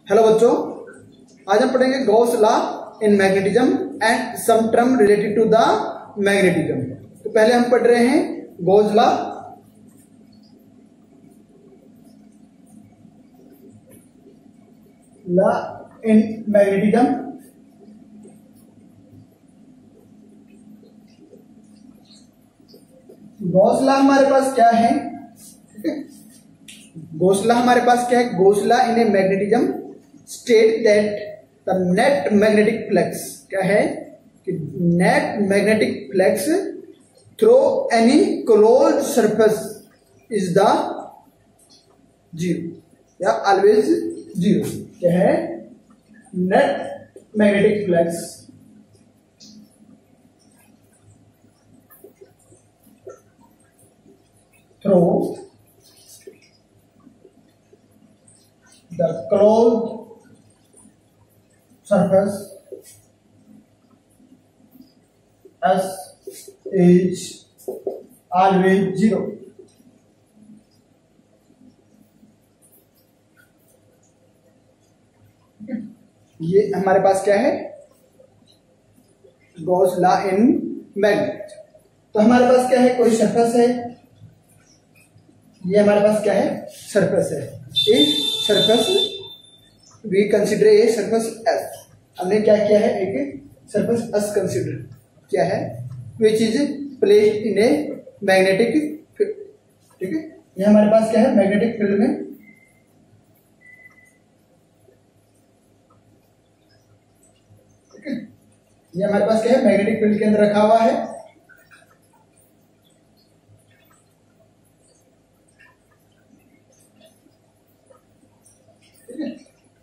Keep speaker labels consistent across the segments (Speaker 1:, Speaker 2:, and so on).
Speaker 1: Hello बच्चों, आज हम पढ़ेंगे Gauss law in magnetism and some term related to the magnetism. तो पहले हम पढ़ रहे हैं Gauss law. Law in magnetism. Gauss law हमारे पास क्या है? गॉस लॉ हमारे पास क्या है? Gauss law in A magnetism state that the net magnetic flux क्या है कि net magnetic flux through any closed surface is the zero या ऑलवेज जीरो। क्या है? Net magnetic flux through the closed surface S is always zero। ये हमारे पास क्या है? गॉस लॉ इन मैग्नेट। तो हमारे पास क्या है? कोई सरफेस है, ये हमारे पास क्या है? सरफेस है। इस surface we consider a surface S. हमने क्या किया है? एक सरफेस एस कंसिडर किया है which is placed in a magnetic field. ठीक है, ये हमारे पास क्या है? मैग्नेटिक फील्ड में ठीक है, ये हमारे पास क्या है? मैग्नेटिक फील्ड के अंदर रखा हुआ है।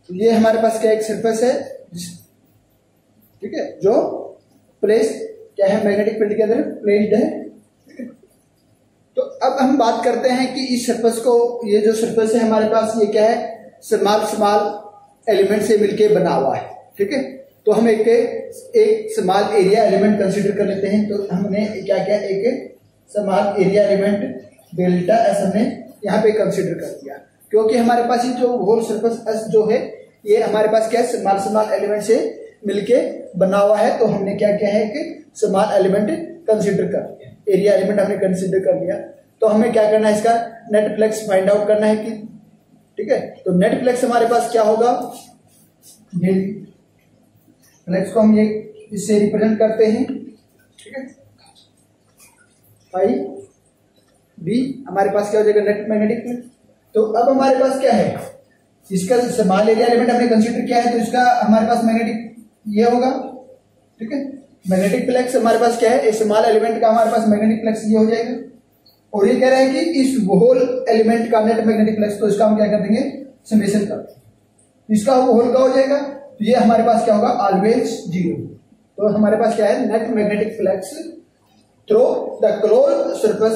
Speaker 1: ये हमारे पास क्या एक सरफेस है, ठीक है, जो प्लेस क्या है? मैग्नेटिक फील्ड के अंदर प्लेस्ड है। तो अब हम बात करते हैं कि इस सरफेस को, ये जो सरफेस है हमारे पास, ये क्या है? स्मॉल स्मॉल एलिमेंट से मिलके बना हुआ है। ठीक है, तो हम एक स्मॉल एरिया एलिमेंट कंसीडर कर लेते हैं। तो हमने क्या किया? एक small area element delta S हमने यहाँ पे कंसीडर कर दिया, क्योंकि हमारे पास ये जो होल सरफेस एस जो है ये हमारे पास क्या है? स्मॉल स्मॉल एलिमेंट से मिलके बना हुआ है। तो हमने क्या किया है कि स्मॉल एलिमेंट कंसीडर कर लिया, एरिया एलिमेंट हमने कंसीडर कर लिया। तो हमें क्या करना है? इसका नेट फ्लक्स फाइंड आउट करना है कि ठीक है। तो नेट फ्लक्स हमारे पास क्या होगा? ये फ्लक्स को हम ये इससे रिप्रेजेंट करते हैं। ठीक है, फाई बी हमारे पास क्या हो जाएगा? Net magnetic flux. तो अब हमारे पास क्या है? इसका स्मॉल एरिया एलिमेंट हमने कंसीडर किया है, तो इसका हमारे पास मैग्नेटिक ये होगा। ठीक है, मैग्नेटिक फ्लक्स हमारे पास क्या है? स्मॉल एलिमेंट का हमारे पास मैग्नेटिक फ्लक्स ये हो जाएगा। और ये कह रहे हैं कि इस होल एलिमेंट का नेट मैग्नेटिक फ्लक्स, तो इसका हम क्या कर देंगे? समेशन कर देंगे। इसका होल का हो जाएगा, तो ये हमारे पास क्या होगा? Always zero. तो हमारे पास क्या है? Net magnetic flux through the closed surface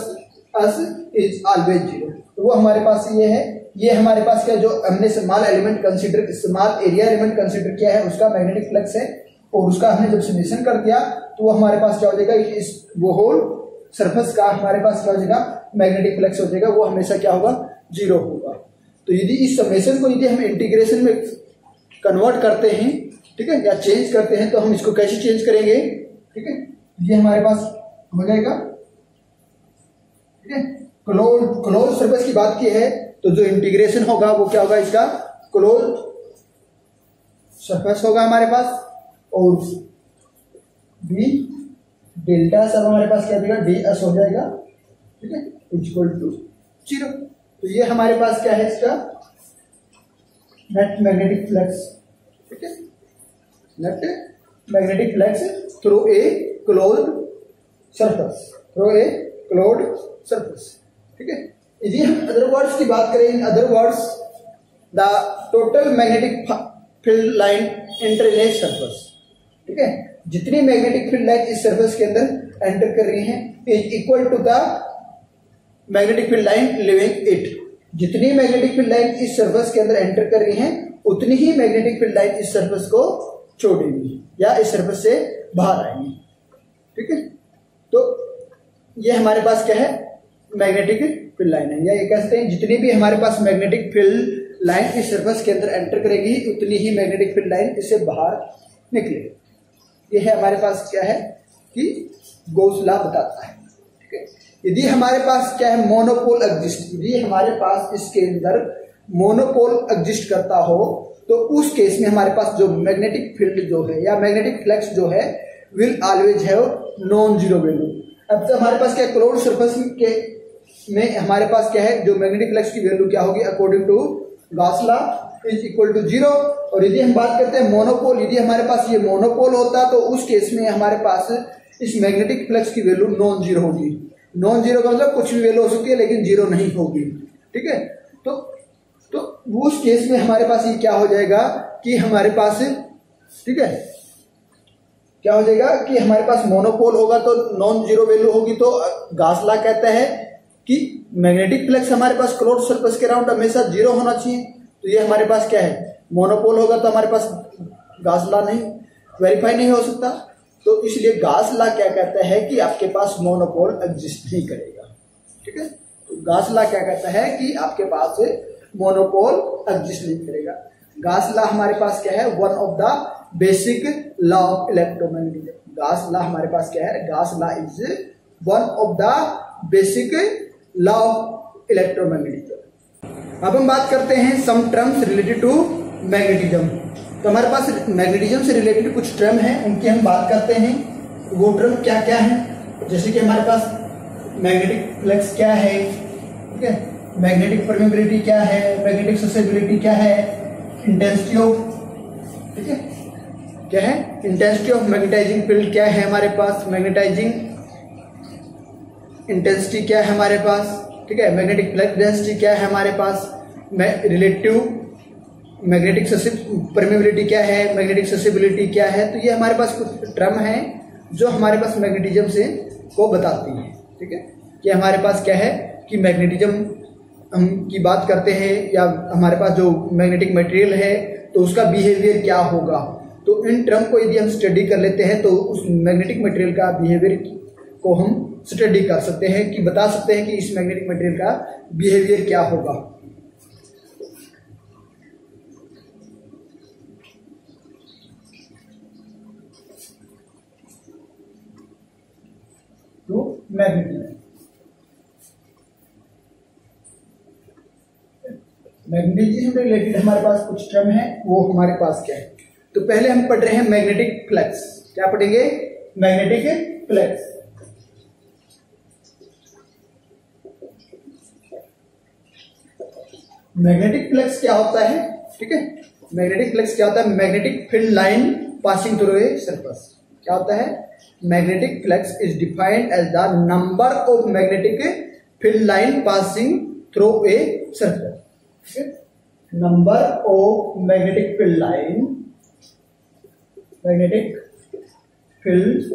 Speaker 1: S is always zero. तो वो हमारे पास ये है। ये हमारे पास क्या, जो हमने small element consider, small area element consider किया है, उसका मैग्नेटिक फ्लक्स है। और उसका हमने जब समेशन कर दिया तो वो हमारे पास क्या हो जाएगा? इस वो होल सरफेस का हमारे पास क्या हो जाएगा? मैग्नेटिक फ्लक्स हो जाएगा। वो हमेशा क्या होगा? जीरो होगा। तो यदि इस समेशन को यदि हम इंटीग्रेशन में कन्वर्ट करते हैं, ठीक है, या चेंज करते हैं, तो हम इसको कैसे चेंज करेंगे? ठीक है, ये हमारे पास हो जाएगा। ठीक है, क्लोज सरफेस की बात की है, तो जो इंटीग्रेशन होगा वो क्या होगा? इसका क्लोज सरफेस होगा हमारे पास। और बी डेल्टा सब हमारे पास क्या देगा? डी एस हो जाएगा। ठीक है, इक्वल टू जीरो। तो ये हमारे पास क्या है? इसका नेट मैग्नेटिक फ्लक्स। ठीक है, net magnetic flux through a closed surface, through a closed surface. ठीक है, यदि हम अदर वर्ड्स की बात करें, in other words the total magnetic field line enter in a surface. ठीक है, जितनी मैग्नेटिक फील्ड लाइन इस सरफेस के अंदर एंटर कर रही है is equal to the magnetic field line leaving it. जितनी मैग्नेटिक फील्ड लाइन इस सरफेस के अंदर एंटर कर रही है, उतनी ही मैग्नेटिक फील्ड लाइन इस सरफेस को छोड़ेगी या इस सरफेस से बाहर आएंगी। ठीक है, तो ये हमारे पास क्या है? मैग्नेटिक फील्ड लाइन है, या ये कह सकते हैं जितनी भी हमारे पास मैग्नेटिक फील्ड लाइन इस सरफेस के अंदर एंटर करेगी उतनी ही मैग्नेटिक फील्ड लाइन इससे बाहर निकलेगी। ये है हमारे पास क्या है कि गॉस लॉ बताता है। ठीक है, यदि हमारे पास क्या है मोनोपोल एग्जिस्ट, यदि हमारे पास इसके अंदर मोनोपोल एग्जिस्ट करता हो तो उस केस में हमारे पास जो मैग्नेटिक फील्ड जो है या मैग्नेटिक फ्लक्स जो है will always have non zero value. अब तो हमारे पास क्या क्लोज्ड सरफेस के में हमारे पास क्या है जो मैग्नेटिक फ्लक्स की वैल्यू क्या होगी according to Gauss law is equal to zero. और यदि हम बात करते हैं मोनोपोल, यदि हमारे पास ये मोनोपोल होता तो उस केस में हमारे पास इस मैग्नेटिक फ्लक्स की वैल्यू नॉन जीरो होगी। नॉन जीरो का मतलब कुछ भी वैल्यू हो सकती है लेकिन जीरो नहीं होगी। ठीक है, तो उस केस में हमारे पास ये क्या हो जाएगा कि हमारे पास ठीक है क्या हो जाएगा कि हमारे पास मोनोपोल होगा तो नॉन जीरो वैल्यू होगी। तो गॉस लॉ कहता है कि मैग्नेटिक फ्लक्स हमारे पास क्लोज्ड सरफेस के अराउंड हमेशा जीरो होना चाहिए। तो ये हमारे पास क्या है मोनोपोल होगा तो हमारे पास गॉस लॉ नहीं वेरीफाई नहीं हो सकता। तो इसलिए गॉस लॉ क्या कहता है कि आपके पास मोनोपोल एग्जिस्ट नहीं करेगा। ठीक है, तो गॉस लॉ क्या कहता है कि आपके पास मोनोपोल एग्जिस्ट नहीं करेगा। गॉस लॉ हमारे पास क्या है one of the basic law of electromagnetism. Gauss law हमारे पास क्या है Gauss law is one of the basic law of electromagnetism. अब हम बात करते हैं some terms related to magnetism. तो हमारे पास मैग्नेटिज्म से रिलेटेड कुछ टर्म है उनकी हम बात करते हैं। वो टर्म क्या क्या है, जैसे कि हमारे पास मैग्नेटिक फ्लक्स क्या है, ठीक है, मैग्नेटिक परमेबिलिटी क्या है, मैग्नेटिक ससेबिलिटी क्या है, इंटेंसिटी ऑफ, ठीक है, क्या है इंटेंसिटी ऑफ मैग्नेटाइजिंग फील्ड क्या है हमारे पास, मैग्नेटाइजिंग इंटेंसिटी क्या है हमारे पास, ठीक है, मैग्नेटिक फ्लक्स डेंसिटी क्या है हमारे पास, रिलेटिव मैग्नेटिक परमेबिलिटी क्या है, मैग्नेटिक ससेबिलिटी क्या है। तो ये हमारे पास कुछ टर्म है जो हमारे पास मैग्नेटिज्म से को बताती है। ठीक है, कि हमारे पास क्या है कि मैग्नेटिज्म हम की बात करते हैं या हमारे पास जो मैग्नेटिक मटेरियल है तो उसका बिहेवियर क्या होगा। तो इन टर्म को यदि हम स्टडी कर लेते हैं तो उस मैग्नेटिक मटेरियल का बिहेवियर को हम स्टडी कर सकते हैं कि बता सकते हैं कि इस मैग्नेटिक मटेरियल का बिहेवियर क्या होगा। तो मैग्नेटिज्म से रिलेटेड हमारे पास कुछ टर्म है वो हमारे पास क्या है। तो पहले हम पढ़ रहे हैं मैग्नेटिक फ्लक्स। क्या पढ़ेंगे, मैग्नेटिक फ्लक्स। मैग्नेटिक फ्लक्स क्या होता है, ठीक है, मैग्नेटिक फ्लक्स क्या होता है, magnetic field line passing through a surface. क्या होता है, magnetic flux is defined as the number of magnetic field line passing through a surface. Number of magnetic field line, magnetic field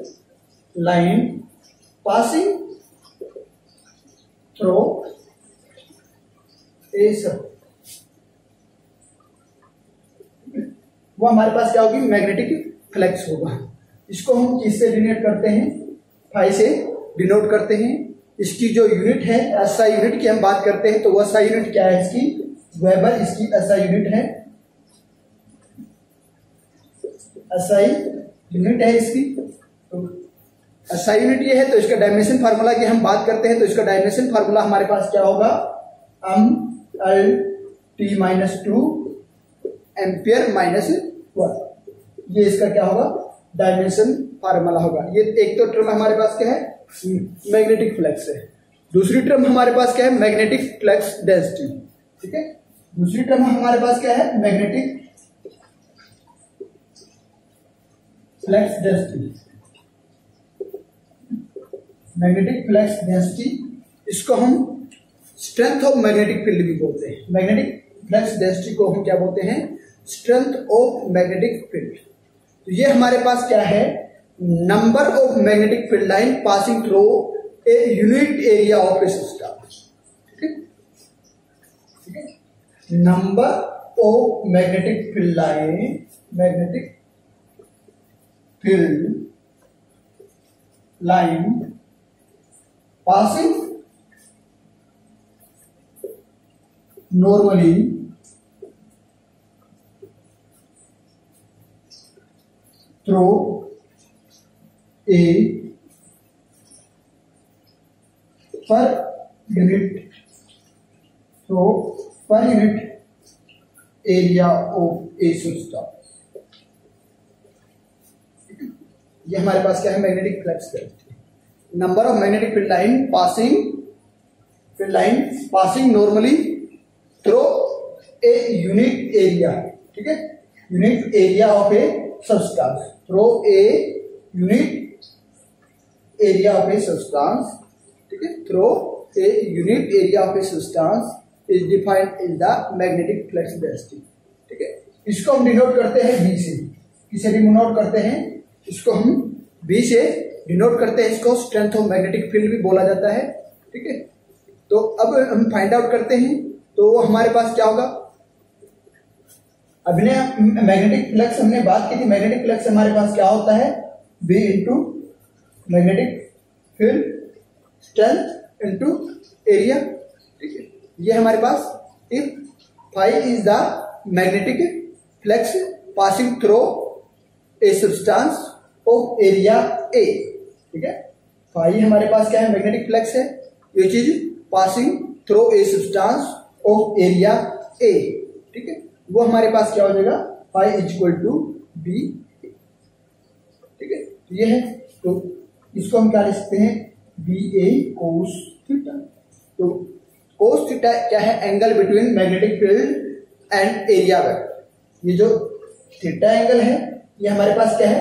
Speaker 1: line passing through a surface, वो हमारे पास क्या होगी, magnetic flux होगा। इसको हम किससे डिनोट करते हैं, फाई से डिनोट करते हैं। इसकी जो यूनिट है एसआई यूनिट की हम बात करते हैं तो वो एसआई यूनिट क्या है इसकी, वेबर इसकी एसआई यूनिट है, एसआई यूनिट है इसकी। तो एसआई यूनिट ये है तो इसका डायमेंशन फार्मूला की हम बात करते हैं तो इसका डायमेंशन फार्मूला हमारे पास क्या होगा, L T minus 2 ampere minus 1। ये इसका क्या होगा, डायमेंशन फार्मूला होगा। ये एक तो टर्म हमारे पास क्या है, मैग्नेटिक फ्लक्स है। दूसरी टर्म हमारे पास क्या है, मैग्नेटिक फ्लक्स डेंसिटी। ठीक है, दूसरी टर्म हमारे पास क्या है, magnetic flux density. Magnetic flux density, इसको हम स्ट्रेंथ ऑफ मैग्नेटिक फील्ड भी बोलते हैं। मैग्नेटिक फ्लक्स डेंसिटी को हम क्या बोलते हैं, स्ट्रेंथ ऑफ मैग्नेटिक फील्ड। तो ये हमारे पास क्या है, number of magnetic field line passing through a unit area of a system. ठीक है, number of magnetic field line, magnetic field line passing normally through a per unit area of a substance. ये हमारे पास क्या है, magnetic flux है। Number of magnetic field line passing normally through a unit area, ठीक है, unit area of a substance, through a unit area of a substance, ठीक है, through a unit area of a substance is defined in the magnetic flux density, ठीक है। इसको हम denote करते हैं बी से, किसे डिनोट करते हैं, इसको हम बी से डिनोट करते हैं, इसको स्ट्रेंथ ऑफ मैग्नेटिक फील्ड भी बोला जाता है, ठीक है। तो अब हम फाइंड आउट करते हैं, तो हमारे पास क्या होगा, अभी मैग्नेटिक फ्लक्स हमने बात की थी, मैग्नेटिक फ्लक्स हमारे पास क्या होता है, B into magnetic field strength into area, ठीक है। ये हमारे पास if phi is the magnetic flux passing through a substance of area A, ठीक है, फाई हमारे पास क्या है, मैग्नेटिक फ्लक्स है, ये चीज passing through a substance of area A, ठीक है, वो हमारे पास क्या हो जाएगा, phi is equal to B, ठीक है, ये है। तो इसको हम क्या लिख सकते हैं, बी ए कोस थीटा। तो कोस थीटा क्या है, angle between magnetic field and area vector. ये जो थीटा एंगल है ये हमारे पास क्या है,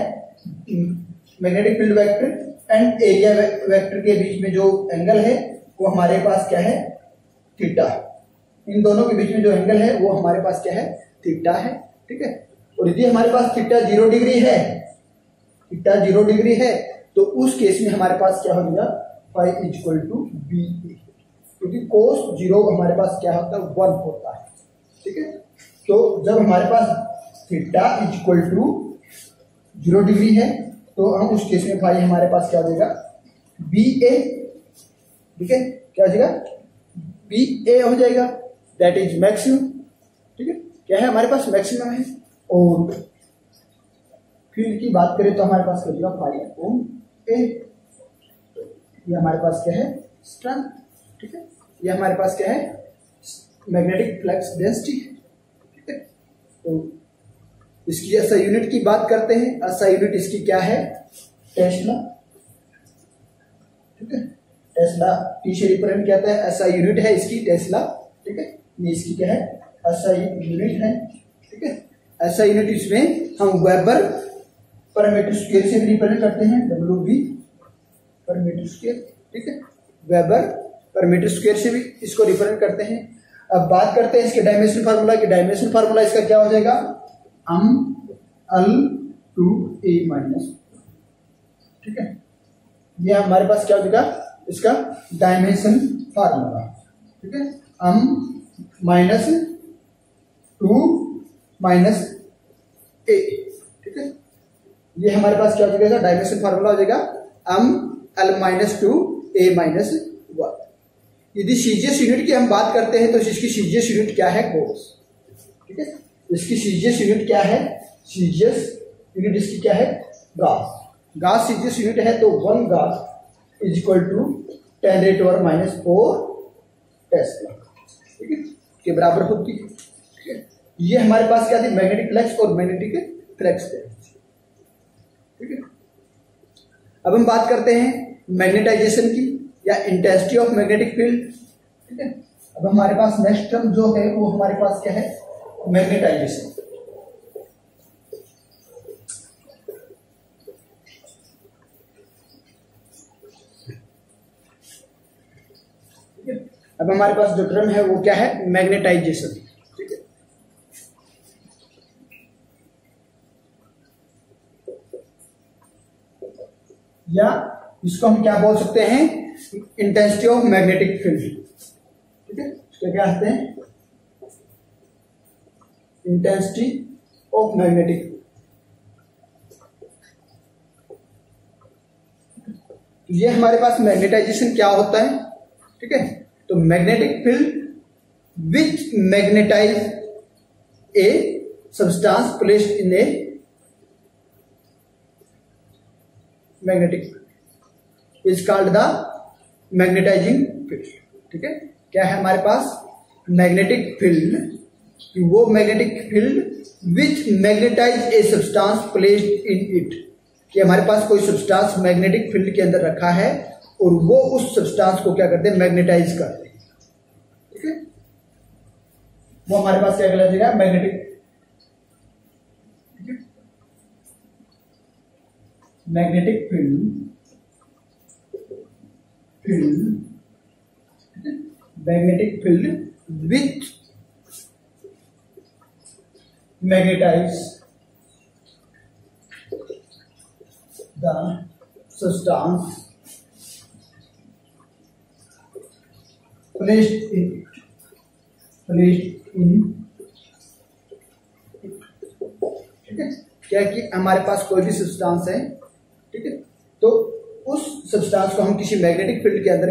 Speaker 1: magnetic field vector and area vector के बीच में जो एंगल है वो हमारे पास क्या है, थीटा। इन दोनों के बीच में जो एंगल है वो हमारे पास क्या है, थीटा है, ठीक है। और यदि हमारे पास थीटा 0 डिग्री है, थीटा 0 डिग्री है, तो उस केस में हमारे पास क्या हो जाएगा, phi is equal to B A, क्योंकि कोस 0 हमारे पास क्या होता है, 1 होता है, ठीक है। तो जब हमारे पास theta is equal to 0 degree है, तो हम उस केस में फाई हमारे पास क्या हो जाएगा, बी ए, ठीक है, क्या हो जाएगा, बी ए हो जाएगा, दैट इज मैक्सिमम, ठीक है, क्या है हमारे पास, मैक्सिमम है। और फील्ड की बात करें तो हमारे पास क्या होगा, फाई अपॉन ए, ये हमारे पास क्या है, स्ट्रेंथ, ठीक है, ये हमारे पास क्या है, मैग्नेटिक फ्लक्स डेंसिटी, ठीक है। तो इसकी ऐसा यूनिट की बात करते हैं, ऐसा यूनिट इसकी क्या है, टेस्ला, ठीक है, टेस्ला टी से रिप्रेजेंट किया जाता है, ऐसा यूनिट है इसकी टेस्ला, ठीक है, ये इसकी क्या है, ऐसा यूनिट है, ठीक है। ऐसा यूनिट इसमें हम वेबर पर मीटर स्क्वायर से भी रिप्रेजेंट करते हैं, डब्ल्यू बी पर मीटर स्क्वायर, ठीक है, वेबर पर मीटर स्क्वायर से भी इसको रिप्रेजेंट करते हैं। अब बात करते हैं इसके डायमेंशन फार्मूला की। डायमेंशन फार्मूला इसका क्या हो जाएगा, एल टू ए माइनस, ठीक है, ये हमारे पास क्या हो जाएगा, इसका डायमेंशन फार्मूला, ठीक है, माइनस 2 माइनस ए, ठीक है, ये हमारे पास क्या हो जाएगा, डायमेंशन फार्मूला हो जाएगा एल माइनस 2 ए माइनस 1। यदि सीजीएस यूनिट की हम बात करते हैं तो इसकी सीजीएस यूनिट क्या है, कोस, ठीक है, इसकी सीजीएस यूनिट क्या है, सीजीएस यूनिट इसकी क्या है, गास। गास सीजीएस यूनिट है, तो 1 गास इज इक्वल टू 10⁻⁻⁴ टेस्ला, ठीक है, के बराबर होती है, ठीक है। ये हमारे पास क्या थी, मैग्नेटिक फ्लक्स और मैग्नेटिक फ्लक्स, ठीक है। अब हम बात करते हैं मैग्नेटाइजेशन की या इंटेंसिटी ऑफ मैग्नेटिक फील्ड, ठीक है। अब हमारे पास नेक्स्ट टर्म जो है वो हमारे पास क्या है, मैग्नेटाइजेशन, ठीक है। अब हमारे पास जो टर्म है वो क्या है, मैग्नेटाइजेशन, ठीक है। या इसको हम क्या बोल सकते हैं, इंटेंसिटी ऑफ मैग्नेटिक फील्ड, ठीक है, इसको क्या कहते हैं, इंटेंसिटी ऑफ मैग्नेटिक फील्ड। ये हमारे पास मैग्नेटाइजेशन क्या होता है, ठीक है। तो magnetic field which magnetize a substance placed in a magnetic is called the magnetizing field. ठीक है, क्या है हमारे पास मैग्नेटिक फील्ड, वो magnetic field which magnetize a substance placed in it, कि हमारे पास कोई सब्सटेंस मैग्नेटिक फील्ड के अंदर रखा है और वो उस सब्सटेंस को क्या करते हैं, मैग्नेटाइज करते हैं। ठीक है, वो हमारे पास क्या कहलाएगा, मैग्नेटिक। ठीक है, magnetic field magnetic field with magnetize the substance placed in ठीक है, क्या कि हमारे पास कोई भी सब्सटेंस है, ठीक है, तो उस सब्सटेंस को हम किसी मैग्नेटिक फील्ड के अंदर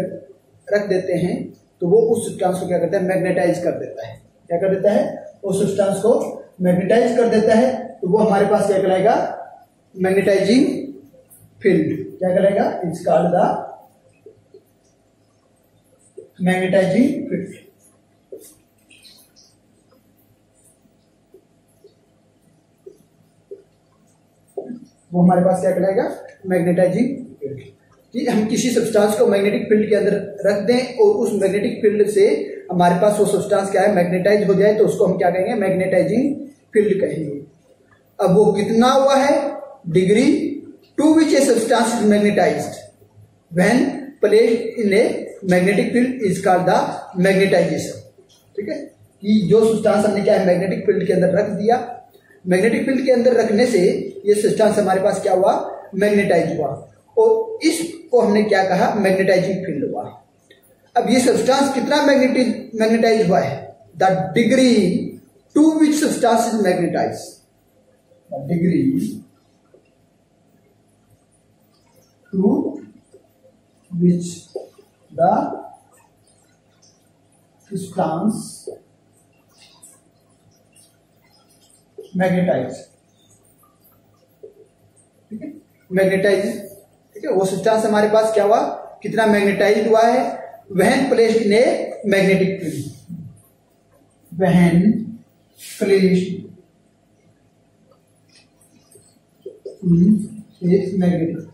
Speaker 1: रख देते हैं तो वो उस सब्सटेंस को क्या करता है, मैग्नेटाइज कर देता है। क्या कर देता है, उस सब्सटेंस को मैग्नेटाइज कर देता है, तो वो हमारे पास क्या कहलाएगा, मैग्नेटाइजिंग फील्ड। क्या कहलाएगा, it's called the magnetizing field. वो हमारे पास क्या कहलाएगा, मैग्नेटाइजिंग फील्ड। कि हम किसी सब्सटेंस को मैग्नेटिक फील्ड के अंदर रख दें और उस मैग्नेटिक फील्ड से हमारे पास वो सब्सटेंस क्या है, मैग्नेटाइज हो जाए, तो उसको हम क्या कहेंगे, मैग्नेटाइजिंग फील्ड कहेंगे। अब वो कितना हुआ है, degree to which a substance is magnetized when placed in a magnetic field is called the magnetization. ठीक है, कि जो सब्सटेंस हमने क्या है, मैग्नेटिक फील्ड के अंदर रख दिया, मैग्नेटिक फील्ड के अंदर रखने से ये सब्सटेंस हमारे पास क्या हुआ, मैग्नेटाइज हुआ, और इसको हमने क्या कहा, मैग्नेटाइजिंग फील्ड हुआ। अब ये सब्सटेंस कितना मैग्नेटाइज हुआ है, the degree to which substance is magnetize, the degree to which the substance magnetize. ठीक है, मैग्नेटाइज, ठीक है, वो सब्सटेंस हमारे पास क्या हुआ, कितना मैग्नेटाइज हुआ है, when placed in a magnetic field, when placed in a magnetic.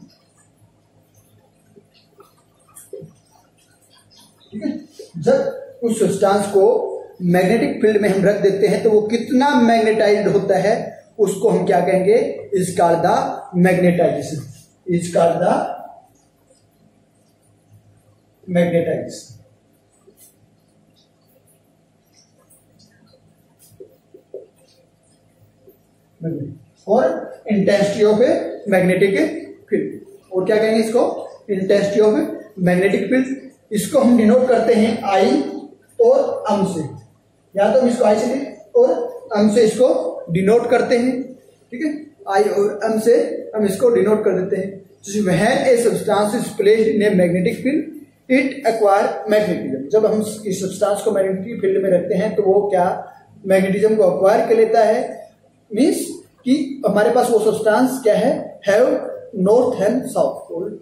Speaker 1: ठीक है, जब उस सब्सटेंस को मैग्नेटिक फील्ड में हम रख देते हैं तो वो कितना मैग्नेटाइज्ड होता है, उसको हम क्या कहेंगे, is called the magnetization, is called the magnetization. और intensity of a magnetic field, और क्या कहेंगे इसको, इंटेंसिटी ऑफ मैग्नेटिक फील्ड। इसको हम डिनोट करते हैं आई और एम से, या तो हम इसको आई से और एम से इसको डिनोट करते हैं। ठीक है, आई और एम से हम इसको डिनोट कर देते हैं। When a substance is placed in a magnetic field it acquire magnetism. जब हम इस सब्सटेंस को मैग्नेटिक फील्ड में रखते हैं तो वो क्या, मैग्नेटिज्म को एक्वायर कर लेता है। मीन्स कि हमारे पास वो सब्सटेंस क्या है, have north and south pole,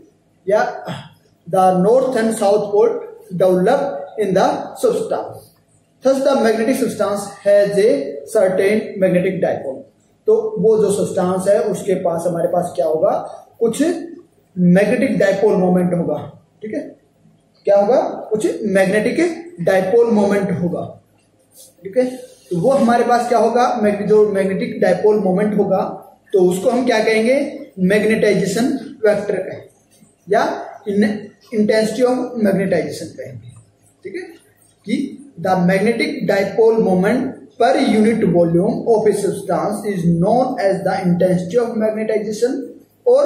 Speaker 1: या the north and south pole develop in the substance. Thus the magnetic substance has a certain magnetic dipole. तो वो जो सब्सटेंस है उसके पास हमारे पास क्या होगा, कुछ मैग्नेटिक डाइपोल मोमेंट होगा। ठीक है, क्या होगा, कुछ मैग्नेटिक डाइपोल मोमेंट होगा। ठीक है, तो वो हमारे पास क्या होगा, जो मैग्नेटिक डाइपोल मोमेंट होगा तो उसको हम क्या कहेंगे, मैग्नेटाइजेशन वेक्टर कहेंगे, या इंटेंसिटी ऑफ मैग्नेटाइजेशन कहेंगे। ठीक है, कि the magnetic dipole moment per unit volume of a substance is known as the intensity of magnetization और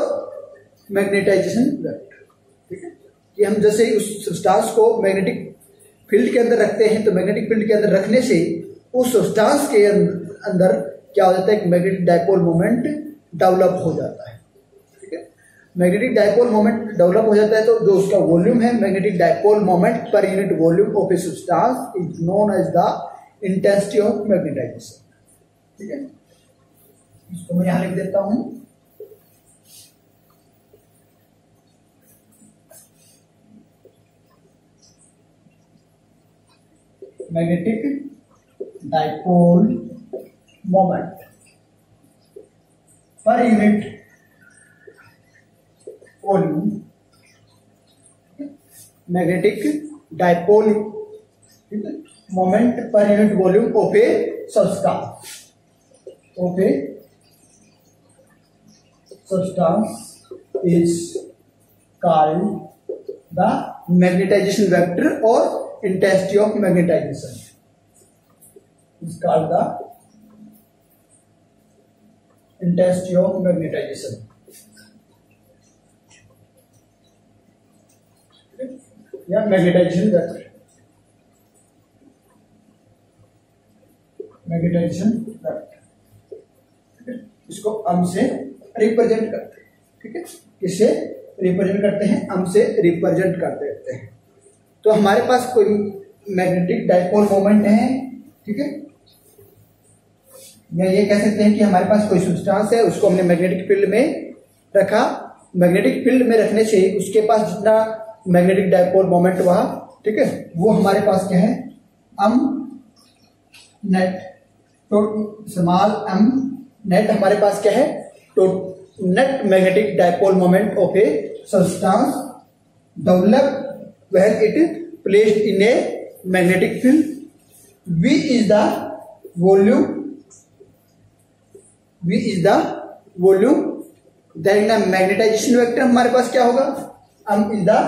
Speaker 1: मैग्नेटाइजेशन वेक्टर। ठीक है, कि हम जैसे उस सब्सटेंस को मैग्नेटिक फील्ड के अंदर रखते हैं तो मैग्नेटिक फील्ड के अंदर रखने से उस सब्सटेंस के अंदर क्या हो जाता है, मैग्नेटिक डाइपोल मोमेंट डेवलप हो जाता है। मैग्नेटिक डाइपोल मोमेंट डेवलप हो जाता है तो जो उसका वॉल्यूम है, magnetic dipole moment per unit volume of a substance is known as the intensity of magnetization. ठीक है, इसको मैं यहां लिख देता हूं, magnetic dipole moment per unit volume, magnetic dipole moment per unit volume of a substance, of a substance is called the magnetization vector और intensity of magnetization is called the intensity of magnetization. या magnetization vector, magnetization vector, इसको um से represent करते हैं, ठीक है, किससे represent करते हैं, अम से रिप्रेजेंट कर देते हैं। तो हमारे पास कोई मैग्नेटिक डाइपोल मोमेंट है, ठीक है, या ये कह सकते हैं कि हमारे पास कोई सब्सटेंस है, उसको हमने मैग्नेटिक फील्ड में रखा, मैग्नेटिक फील्ड में रखने से उसके पास जितना मैग्नेटिक डाइपोल मोमेंट हुआ, ठीक है, वो हमारे पास क्या है, अम नेट, तो स्मॉल अम नेट हमारे पास क्या है, तो net magnetic dipole moment of a substance develop when it placed in a magnetic field, V is the volume, V is the volume, then the magnetization vector हमारे पास क्या होगा, M is the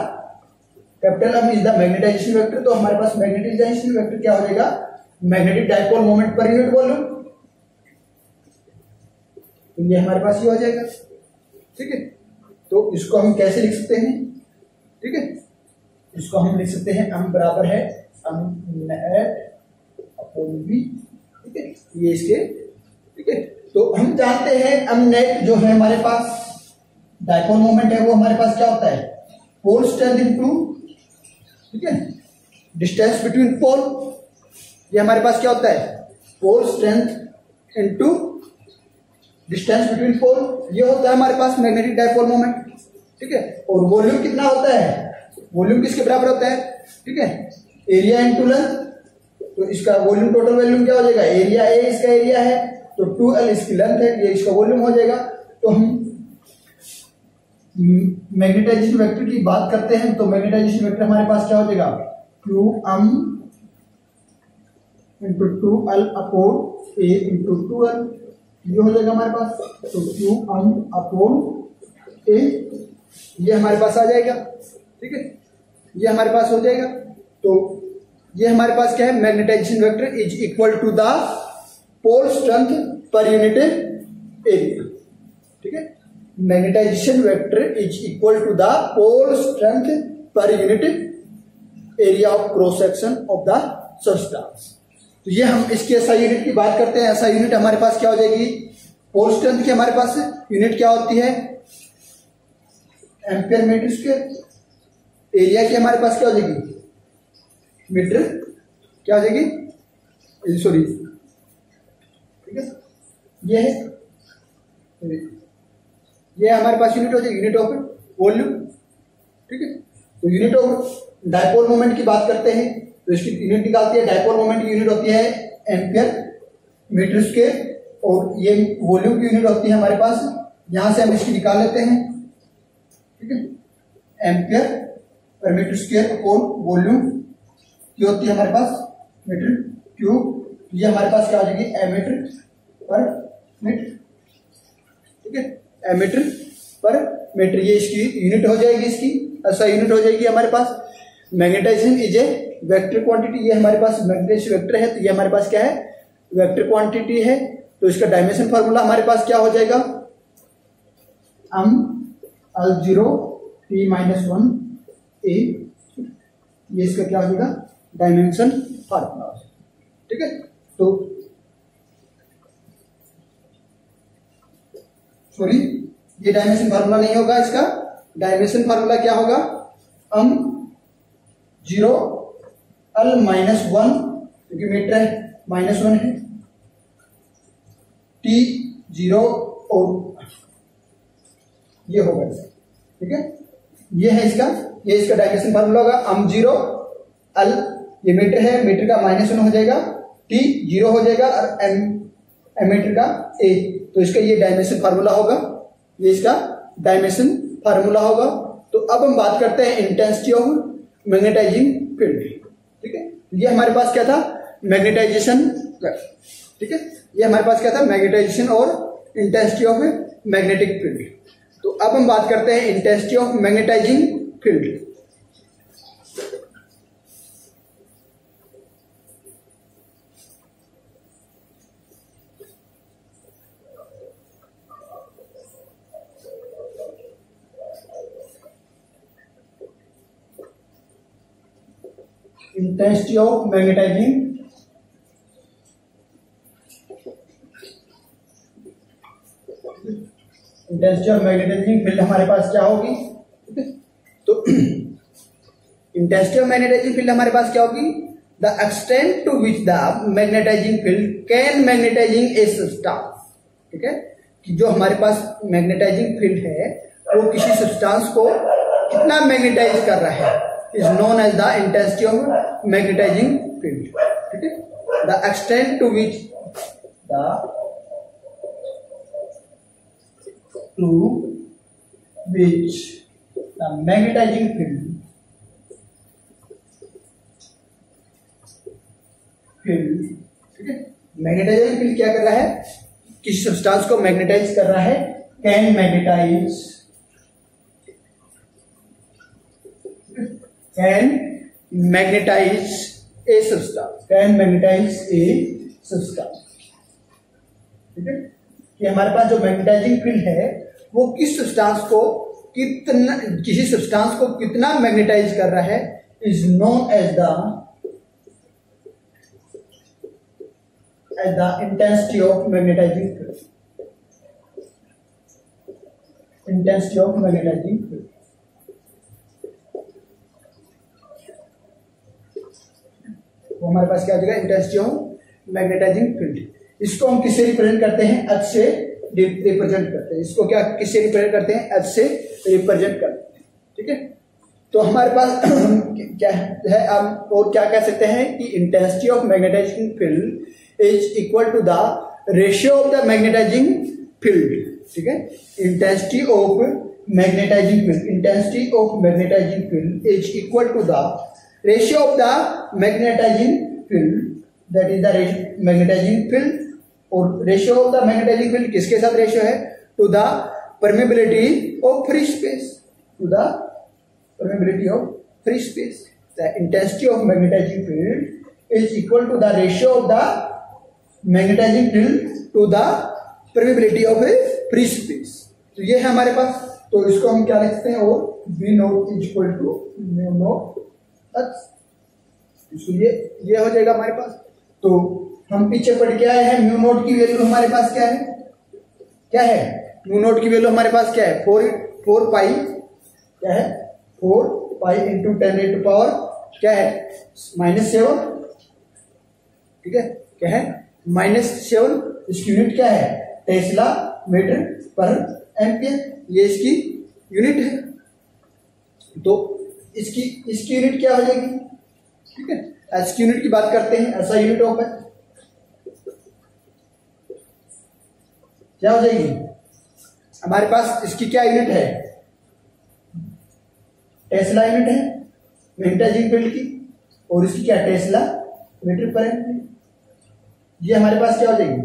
Speaker 1: capital M is the magnetization vector, तो हमारे पास magnetization vector क्या हो जाएगा, magnetic dipole moment per unit volume, तो ये हमारे पास ये हो जाएगा, ठीक है। तो इसको हम कैसे लिख सकते हैं, ठीक है, इसको हम लिख सकते हैं M बराबर है M नेट अपॉन V, ठीक है, ये इसके, ठीक है। तो हम जानते हैं M नेट जो है हमारे पास डाइपोल मोमेंट है, वो हमारे पास क्या होता है, पोल स्ट्रेंथ इनटू, ठीक है, डिस्टेंस बिटवीन पोल, ये हमारे पास क्या होता है, pole strength into distance between pole, ये होता है हमारे पास मैग्नेटिक डाइपोल मोमेंट, ठीक है। और वॉल्यूम कितना होता है, वॉल्यूम किसके बराबर होता है, ठीक है, एरिया इनटू लेंथ, तो इसका वॉल्यूम टोटल वॉल्यूम क्या हो जाएगा, एरिया ए इसका एरिया है, तो 2L इसकी लेंथ है, ये इसका वॉल्यूम हो जाएगा। तो हम मैग्नेटाइजेशन वेक्टर की बात करते हैं, तो मैग्नेटाइजेशन वेक्टर हमारे पास क्या हो जाएगा, QM into 2L upon A into 2L, ये हो जाएगा हमारे पास, तो QM अपॉन A ये हमारे पास आ जाएगा, ठीक है, ये हमारे पास हो जाएगा। तो ये हमारे पास क्या है, magnetization vector is equal to the pole strength per unit area, ठीक है, magnetization vector is equal to the pole strength per unit area of cross section of the substance. तो ये हम इसकी ऐसा यूनिट की बात करते हैं, ऐसा यूनिट हमारे पास क्या हो जाएगी, पोल स्ट्रेंथ की हमारे पास यूनिट क्या होती है, एम्पियर मीटर स्क्वायर, एरिया की हमारे पास क्या हो जाएगी, मीटर क्या हो जाएगी, सॉरी, ठीक है, ये है, ये हमारे पास यूनिट हो जाएगी, यूनिट ऑफ वॉल्यूम, ठीक है। तो यूनिट ऑफ डाइपोल मोमेंट की बात करते हैं, तो इसकी यूनिट निकालती है, डाइपोल मोमेंट की यूनिट होती है एम्पियर मीटर स्क्वायर, और ये वॉल्यूम की यूनिट होती है हमारे पास, यहां से हम इसकी निकाल लेते हैं, ठीक है, ampere per metre square upon volume की होती है हमारे पास मीटर क्यूब, ये हमारे पास क्या हो जाएगी, एमीटर पर मीटर, ठीक है, एमीटर पर मीटर, ये इसकी यूनिट हो जाएगी, इसकी ऐसा यूनिट हो जाएगी हमारे पास। Magnetization is a vector quantity, ये हमारे पास मैग्नेटाइजेशन वेक्टर है, तो ये हमारे पास क्या है, वेक्टर क्वांटिटी है, तो इसका डायमेंशन फार्मूला हमारे पास क्या हो जाएगा, L0 T-1 A, ये इसका क्या हो जाएगा, डायमेंशन फार्मूला, ठीक है। तो सॉरी, ये डायमेंशन फार्मूला नहीं होगा, इसका डायमेंशन फार्मूला क्या होगा, M0 L-1, क्योंकि मीटर है, -1 है, T0 और ये होगा, ठीक है, ये है इसका, ये इसका डायमेंशन फार्मूला होगा, M0 L ये मीटर है, मीटर का -1 हो जाएगा, T 0 हो जाएगा और एमीटर का A। तो इसका ये डायमेंशन फार्मूला होगा, ये इसका डायमेंशन फार्मूला होगा। तो अब हम बात करते हैं इंटेंसिटी ऑफ मैग्नेटाइजिंग फील्ड। ठीक है, ये हमारे पास क्या था, मैग्नेटाइजेशन। ठीक है, ये हमारे पास क्या था, मैग्नेटाइजेशन और इंटेंसिटी ऑफ मैग्नेटिक फील्ड। तो अब हम बात करते हैं intensity of magnetizing field. Intensity of magnetizing intensity of magnetizing field हमारे पास क्या होगी। तो इंटेंसिटी ऑफ मैग्नेटाइजिंग फील्ड हमारे पास क्या होगी, the extent to which the magnetizing field can magnetizing a substance. ठीक है, कि जो हमारे पास मैग्नेटाइजिंग फील्ड है वो किसी सब्सटेंस को कितना मैग्नेटाइज कर रहा है, is known as the intensity of magnetizing field. ठीक है, the extent to which the magnetizing field ठीक है, मैग्नेटाइजिंग फील्ड क्या कर रहा है, किसी सब्सटेंस को मैग्नेटाइज कर रहा है, can magnetize a substance, can magnetize a substance. ठीक है, कि हमारे पास जो मैग्नेटाइजिंग फील्ड है वो किस सब्सटेंस को कितना, किसी सब्सटेंस को कितना मैग्नेटाइज कर रहा है, is known as the intensity of magnetizing field, intensity of magnetizing field. वो हमारे पास क्या हो जाएगा, इंटेंसिटी ऑफ मैग्नेटाइजिंग फील्ड। इसको हम किससे रिप्रेजेंट करते हैं, H से रिप्रेजेंट करते हैं। इसको क्या किससे रिप्रेजेंट करते हैं, H से रिप्रेजेंट करते हैं। ठीक है, तो हमारे पास क्या है, हम और क्या कह सकते हैं कि intensity of magnetizing field is equal to the ratio of the magnetizing field. ठीक है, intensity of magnetizing field, intensity of magnetizing field is equal to the ratio of the magnetizing field, that is the magnetizing field. और ratio of the magnetizing field किसके साथ ratio है, to the permeability of free space, to the permeability of free space. The intensity of magnetizing field is equal to the ratio of the magnetizing field to the permeability of a free space. तो ये है हमारे पास, तो इसको हम क्या लिखते हैं, और V nought is equal to mu nought H। ये हो जाएगा हमारे पास। तो हम पीछे पढ़ के आए हैं, म्यू नोट की वैल्यू हमारे पास क्या है, क्या है, म्यू नोट की वैल्यू हमारे पास क्या है, 4 पाई, क्या है, 4 पाई इंटू 10⁻⁻, क्या है, -7। ठीक है, क्या है, -7। इसकी यूनिट क्या है, टेस्ला मीटर पर एम्पियर, ये इसकी यूनिट है। तो इसकी यूनिट क्या हो जाएगी। ठीक है, एच की यूनिट की बात करते हैं, ऐसा यूनिट ऑफ है, क्या हो जाएगी हमारे पास, इसकी क्या यूनिट है, टेस्ला यूनिट है मैग्नेटाइजिंग फील्ड की, और इसकी क्या, टेस्ला मीटर पर एम्पियर। ये हमारे पास क्या हो जाएगी,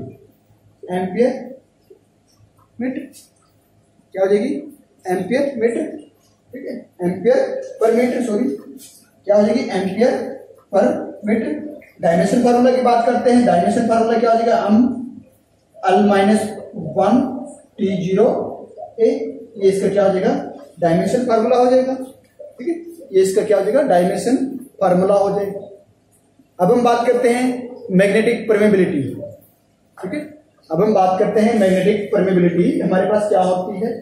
Speaker 1: एम्पियर मीटर, क्या हो जाएगी, एम्पियर मीटर। ठीक है, एम्पियर पर मीटर, सॉरी, क्या हो जाएगी, ampere per metre. Dimension formula की बात करते हैं, डायमेंशन फार्मूला क्या हो जाएगा, L-1 T0 A, ये इसका क्या हो जाएगा, डायमेंशन फार्मूला हो जाएगा। ठीक है, ये इसका क्या हो जाएगा, डायमेंशन फार्मूला हो जाएगा। अब हम बात करते हैं मैग्नेटिक परमेबिलिटी। ठीक है, अब हम बात करते हैं मैग्नेटिक परमेबिलिटी हमारे पास क्या होती है।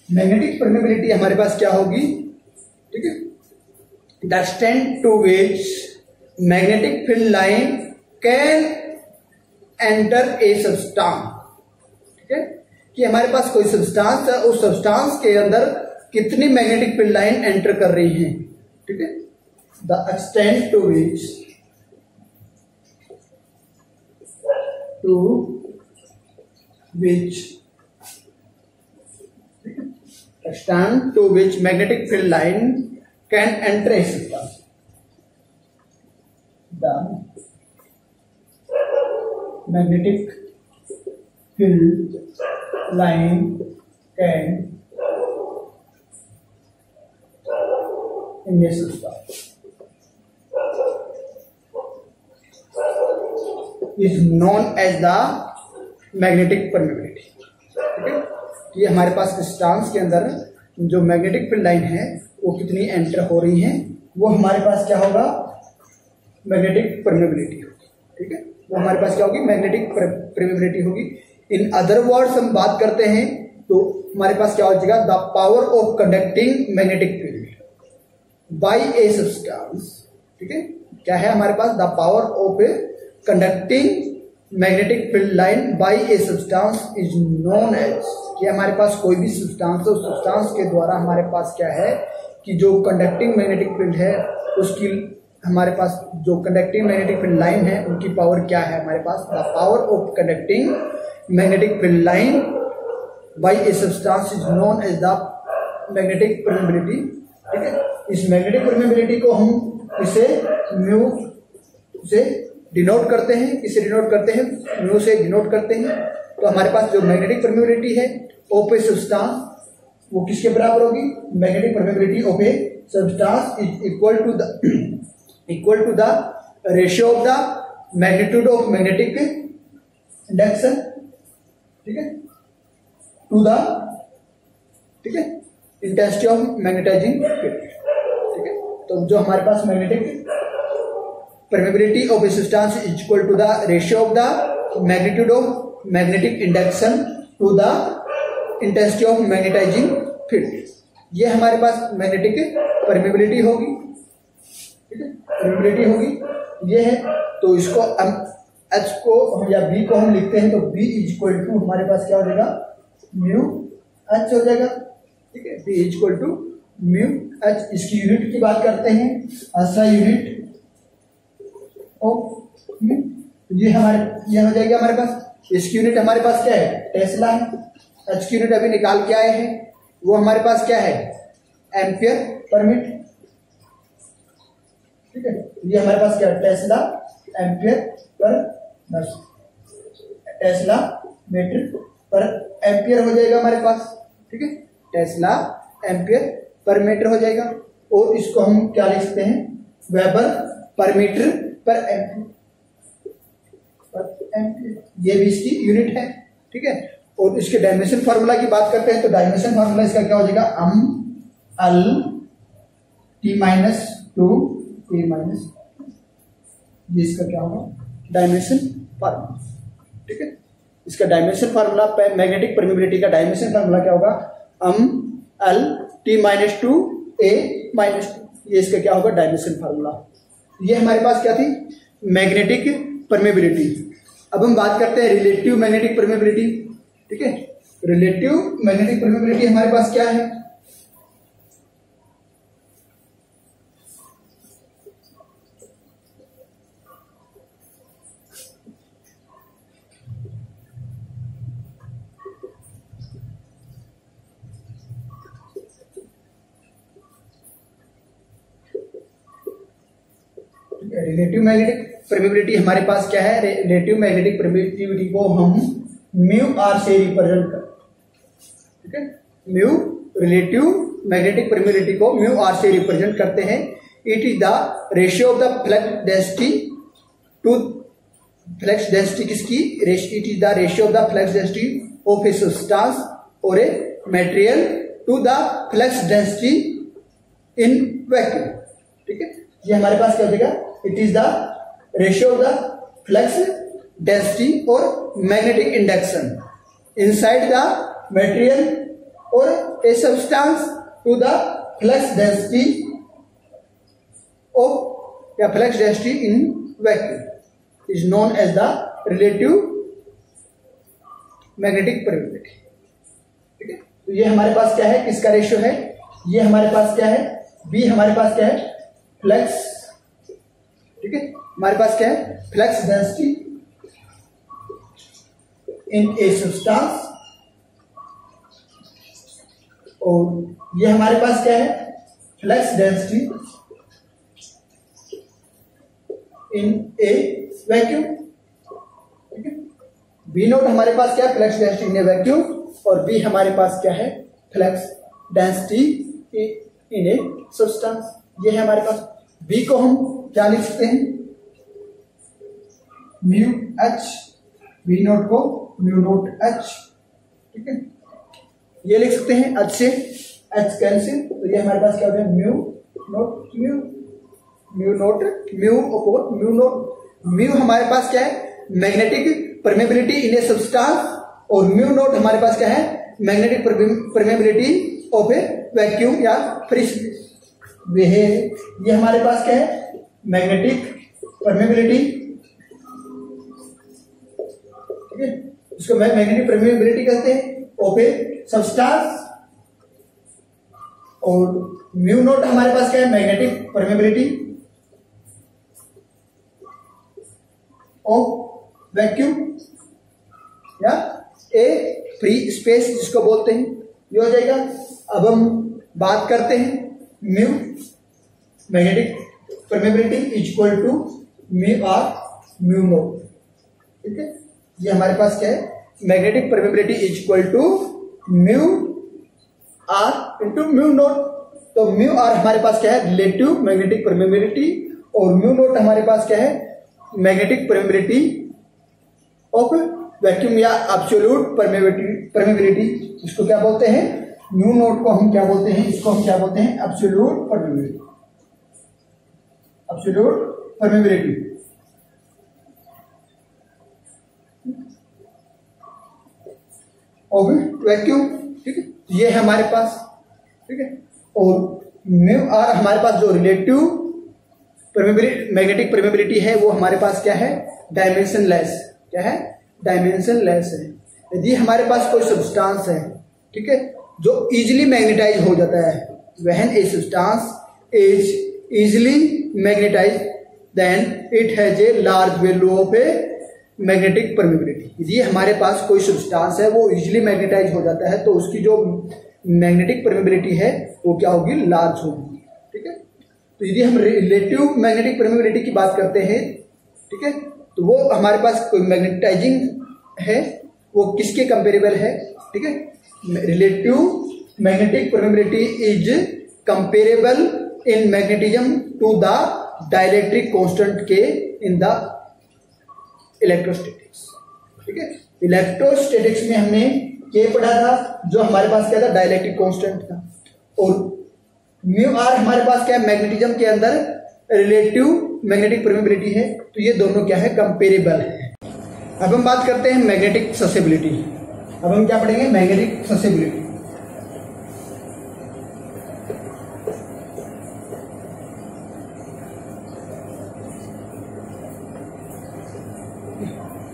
Speaker 1: मैग्नेटिक परमेबिलिटी हमारे पास क्या होगी, ठीक है, the extent to which magnetic field line can enter a substance, ठीक है, कि हमारे पास कोई सब्सटेंस है, उस सब्सटेंस के अंदर कितनी मैग्नेटिक फील्ड लाइन एंटर कर रही है, ठीक है, the extent to which extent to which magnetic field line can enter a system. The magnetic field line can in a system is known as the magnetic permeability, ठीक है, ये हमारे पास distance के अंदर जो मैग्नेटिक फील्ड लाइन है वो कितनी एंटर हो रही है, वो हमारे पास क्या होगा, मैग्नेटिक परमेबिलिटी होगी, ठीक है, वो हमारे पास क्या होगी, मैग्नेटिक परमेबिलिटी होगी। इन अदर वर्ड्स हम बात करते हैं तो हमारे पास क्या हो जाएगा, the power of conducting magnetic field by a substance, ठीक है, क्या है हमारे पास, the power of a conducting magnetic field line by a substance is known as, कि हमारे पास कोई भी सब्सटेंस है, उस सब्सटेंस के द्वारा हमारे पास क्या है कि जो कंडक्टिंग मैग्नेटिक फील्ड है उसकी, हमारे पास जो कंडक्टिंग मैग्नेटिक फील्ड लाइन है उनकी पावर क्या है, हमारे पास the power of conducting magnetic field line by a substance is known as the magnetic permeability, ठीक है। इस मैग्नेटिक परमेबिलिटी को हम इसे म्यू से डिनोट करते हैं, किसे डिनोट करते हैं, म्यू से डिनोट करते हैं। तो हमारे पास जो मैग्नेटिक परमेबिलिटी है ऑफ ए सब्सटेंस वो किसके बराबर होगी, magnetic permeability of a substance is equal to the ratio of the magnitude of magnetic induction, ठीक है, टू द, ठीक है, इंटेंसिटी ऑफ मैग्नेटाइजिंग फील्ड, ठीक है। तो जो हमारे पास magnetic permeability of a substance is equal to the ratio of the magnitude of magnetic induction to the intensity of magnetizing field, ये हमारे पास मैग्नेटिक परमेबिलिटी होगी, ठीक है, परमेबिलिटी होगी ये है। तो इसको हम H को या B को हम लिखते हैं तो B इज इक्वल टू हमारे पास क्या हो जाएगा, म्यू H हो जाएगा, ठीक है, B is equal to mu H। इसकी यूनिट की बात करते हैं, SI यूनिट ऑफ म्यू, ये हो जाएगा हमारे पास। इसकी यूनिट हमारे पास क्या है, टेस्ला है। H की यूनिट अभी निकाल के आए हैं, वो हमारे पास क्या है, एम्पियर पर मीटर, ठीक है। ये हमारे पास क्या है, Tesla ampere per Tesla metre पर एम्पियर हो जाएगा हमारे पास, ठीक है, टेस्ला एम्पियर पर मीटर हो जाएगा। और इसको हम क्या लिख सकते हैं, वेबर पर मीटर पर एम्पियर, ये भी इसकी यूनिट है, ठीक है। और इसके डायमेंशन फार्मूला की बात करते हैं तो डायमेंशन फार्मूला इसका क्या हो जाएगा, एल टी माइनस टू ए माइनस, ये इसका क्या होगा, डायमेंशन फार्मूला, ठीक है। इसका डायमेंशन फार्मूला मैग्नेटिक परमेबिलिटी का डायमेंशन फार्मूला क्या होगा, एल टी माइनस टू ए माइनस टू, ये इसका क्या होगा, डायमेंशन फार्मूला। ये हमारे पास क्या थी, मैग्नेटिक परमेबिलिटी। अब हम बात करते हैं रिलेटिव मैग्नेटिक परमेबिलिटी, ठीक है। रिलेटिव मैग्नेटिक परमेबिलिटी हमारे पास क्या है, रिलेटिव मैग्नेटिक परमेबिलिटी हमारे पास क्या है, रिलेटिव मैग्नेटिक परमेबिलिटी को हम म्यू आर से रिप्रेजेंट करते हैं, ठीक है। म्यू रिलेटिव मैग्नेटिक परमेबिलिटी को म्यू आर से रिप्रेजेंट करते हैं। It is the ratio of the flux density to flux density किसकी, it is the ratio of the flux density of a substance और a material to the flux density in vacuum, ठीक है। ये हमारे पास क्या हो जाएगा, it is the ratio of the flux density और magnetic induction inside the material और ए substance to the flux density of या flux density in vacuum is known as the relative magnetic permeability. ठीक है, तो ये हमारे पास क्या है, किसका रेशियो है, ये हमारे पास क्या है, बी हमारे पास क्या है, फ्लक्स। ठीक है, हमारे पास क्या है, फ्लक्स डेंसिटी इन ए सब्सटेंस, और ये हमारे पास क्या है, फ्लक्स डेंसिटी इन ए वैक्यूम। ठीक है, बी नोट हमारे पास क्या है, फ्लक्स डेंसिटी इन ए वैक्यूम, और बी हमारे पास क्या है, फ्लक्स डेंसिटी इन ए सब्सटेंस। ये है हमारे पास। बी को हम क्या लिख सकते हैं, म्यू एच, बी नोट को म्यू नोट एच। ठीक है, ये लिख सकते हैं, एच से एच कैंसिल, तो ये हमारे पास क्या होता है, mu note mu, mu naught mu upon mu naught. Mu हमारे पास क्या है, मैग्नेटिक परमेबिलिटी इन ए सब्सटेंस, और म्यू नोट हमारे पास क्या है, magnetic permeability of A vacuum या फ्री स्पेस। ये हमारे पास क्या है, मैग्नेटिक परमेबिलिटी। ठीक है, इसको मैग्नेटिक परमेबिलिटी कहते हैं ऑफ ए सब्सटेंस, और म्यू नोट हमारे पास क्या है, मैग्नेटिक परमेबिलिटी ऑफ वैक्यूम या ए फ्री स्पेस जिसको बोलते हैं, ये हो जाएगा। अब हम बात करते हैं mu magnetic permeability is equal to mu R mu nought. ठीक है, ये हमारे पास क्या है, magnetic permeability is equal to mu R into mu nought. तो म्यू आर हमारे पास क्या है, रिलेटिव मैग्नेटिक परमेबिलिटी, और म्यू नोट हमारे पास क्या है, मैग्नेटिक परमेबिलिटी ऑफ वैक्यूम या एब्सोल्यूट परमेबिलिटी। इसको क्या बोलते हैं, म्यू नोट को हम क्या बोलते हैं, इसको हम क्या बोलते हैं, एब्सोल्यूट परमेबिलिटी, एब्सोल्यूट परमेबिलिटी। और वैक्यूम। ठीक है, ये है हमारे पास। ठीक है, और म्यू आर हमारे पास जो रिलेटिव परमेबिलिटी मैग्नेटिक परमेबिलिटी है वो हमारे पास क्या है, डायमेंशनलेस। क्या है, डायमेंशनलेस है। यदि हमारे पास कोई सब्सटेंस है, ठीक है, जो इजीली मैग्नेटाइज हो जाता है, when a substance is easily magnetize then it has a large value of a magnetic permeability. यदि हमारे पास कोई सब्सटेंस है वो इजीली मैग्नेटाइज हो जाता है तो उसकी जो मैग्नेटिक परमेबिलिटी है वो क्या होगी, लार्ज होगी। ठीक है, तो यदि हम रिलेटिव मैग्नेटिक परमेबिलिटी की बात करते हैं, ठीक है, तो वो हमारे पास कोई मैग्नेटाइजिंग है, वो किसके कंपेरेबल है। ठीक है, relative magnetic permeability is comparable in magnetism to the dielectric constant के इन द इलेक्ट्रोस्टैटिक्स। ठीक है, इलेक्ट्रोस्टैटिक्स में हमने के पढ़ा था, जो हमारे पास क्या था, डाइलेक्ट्रिक कांस्टेंट था, और म्यू आर हमारे पास क्या है, मैग्नेटिज्म के अंदर रिलेटिव मैग्नेटिक परमेबिलिटी है, तो ये दोनों क्या है, कंपेरेबल है। अब हम बात करते हैं मैग्नेटिक ससेबिलिटी। अब हम क्या पढ़ेंगे, मैग्नेटिक ससेबिलिटी।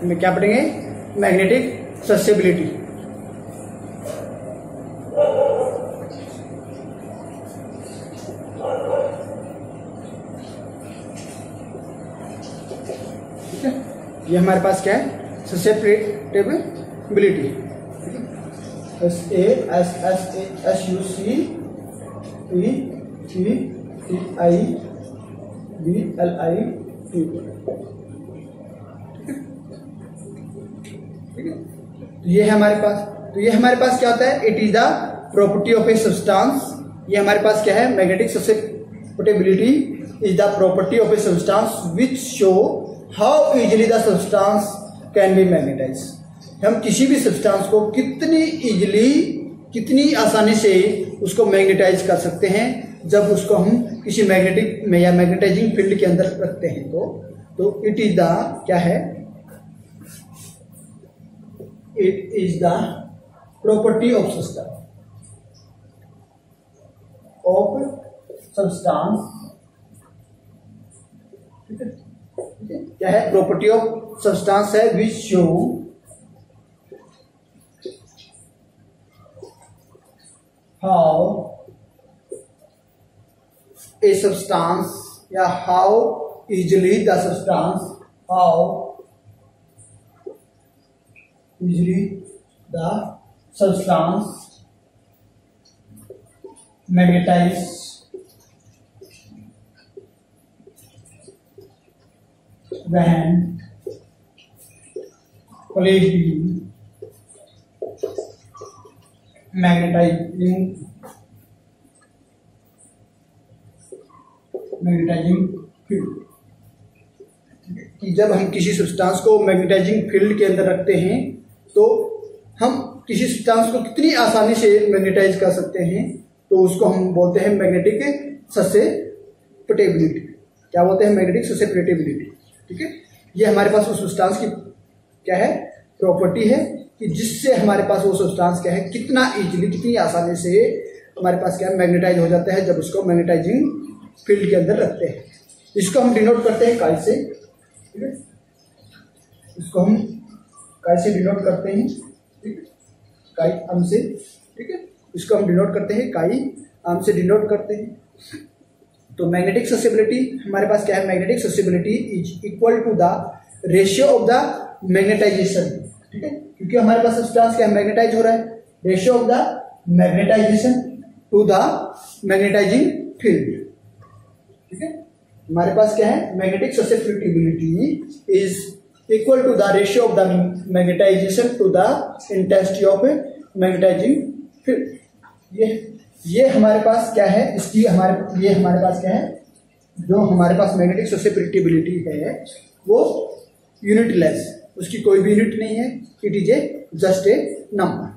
Speaker 1: में क्या पढ़ेंगे, मैग्नेटिक ससेबिलिटी। ठीक है, ये हमारे पास क्या है, susceptibility. S A S S A S U C E T T I B L I T. ये है हमारे पास। तो ये हमारे पास क्या होता है, it is the property of a substance. ये हमारे पास क्या है, magnetic susceptibility is the property of a substance which show how easily the substance can be magnetize. हम किसी भी सब्सटेंस को कितनी इजिली, कितनी आसानी से उसको मैग्नेटाइज कर सकते हैं जब उसको हम किसी मैग्नेटिक में या मैग्नेटाइजिंग फील्ड के अंदर रखते हैं। तो इट इज द क्या है, it is the property of system। Of substance, ठीक है, क्या है, प्रॉपर्टी ऑफ सब्सटेंस है which show how a substance या how easily the substance, how easily the substance magnetize when placed in magnetizing field, कि जब हम किसी सब्सटेंस को मैग्नेटाइजिंग फील्ड के अंदर रखते हैं तो हम किसी सब्सटेंस को कितनी आसानी से मैग्नेटाइज कर सकते हैं, तो उसको हम बोलते हैं मैग्नेटिक ससेप्टिबिलिटी। क्या बोलते हैं? Magnetic susceptibility. ठीक है, ये हमारे पास उस सब्सटेंस की क्या है, प्रॉपर्टी है कि जिससे हमारे पास वो सब्सटेंस क्या है, कितना इजीली, कितनी आसानी से हमारे पास क्या है, मैग्नेटाइज हो जाता है जब उसको मैग्नेटाइजिंग फील्ड के अंदर रखते हैं। इसको हम डिनोट करते हैं काई से, ठीक है, इसको हम काई से डिनोट करते हैं, ठीक है, काई आम से, ठीक है, इसको हम डिनोट करते हैं काई आम से डिनोट करते हैं। तो मैग्नेटिक ससेबिलिटी हमारे पास क्या है, magnetic susceptibility is equal to the ratio of the magnetization, ठीक है, क्योंकि हमारे पास सब्सटेंस क्या है, मैग्नेटाइज हो रहा है, ratio of the magnetization to the magnetizing field. ठीक है, हमारे पास क्या है, magnetic susceptibility is equal to the ratio of the magnetization to the intensity of magnetizing field. ये हमारे पास क्या है, इसकी ये हमारे पास क्या है, जो हमारे पास मैग्नेटिक ससेप्टिबिलिटी है वो यूनिटलेस, उसकी कोई भी यूनिट नहीं है, it is a just a number,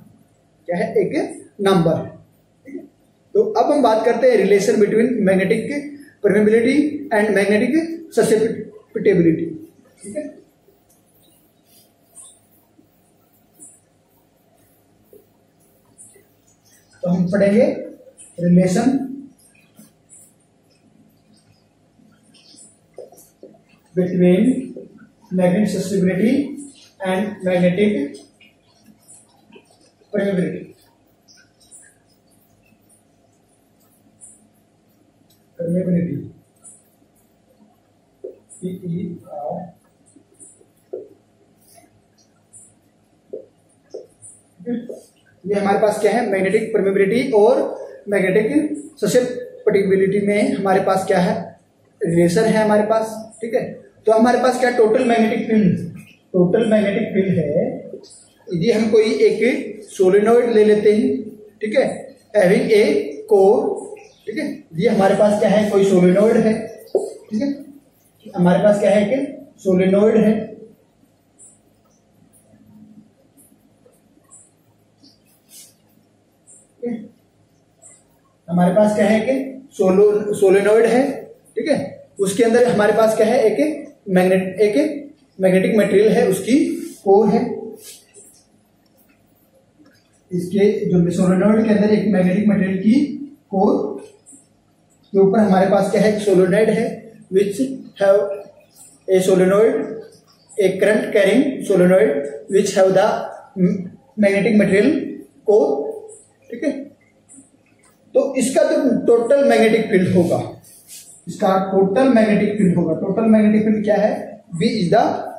Speaker 1: क्या है, एक नंबर। तो अब हम बात करते हैं relation between magnetic permeability and magnetic susceptibility. ठीक है, तो हम पढ़ेंगे relation between magnetic susceptibility and magnetic permeability. Permeability ये हमारे पास क्या है, मैग्नेटिक परमेबिलिटी और मैग्नेटिक ससेप्टिबिलिटी में हमारे पास क्या है, रिलेशन है हमारे पास। ठीक है, तो हमारे पास क्या, टोटल मैग्नेटिक फील्ड है। यदि हम कोई एक सोलेनोइड ले लेते हैं, ठीक है, हैविंग ए कोर, ठीक है, ये हमारे पास क्या है, कोई सोलेनोइड है, ठीक है, हमारे पास क्या है कि सोलेनोइड है, हमारे पास क्या है कि सोलेनोइड है, ठीक है, उसके अंदर हमारे पास क्या है, एक मैग्नेटिक मटेरियल है, उसकी कोर है, इसके जो सोलेनोइड के अंदर एक मैग्नेटिक मटेरियल की कोर के ऊपर हमारे पास क्या है, सोलेनोइड है, which have a solenoid, A current carrying solenoid which have the magnetic material core. ठीक है, तो इसका जो टोटल मैग्नेटिक फील्ड होगा, इसका टोटल मैग्नेटिक फील्ड होगा, टोटल मैग्नेटिक फील्ड क्या है, V is the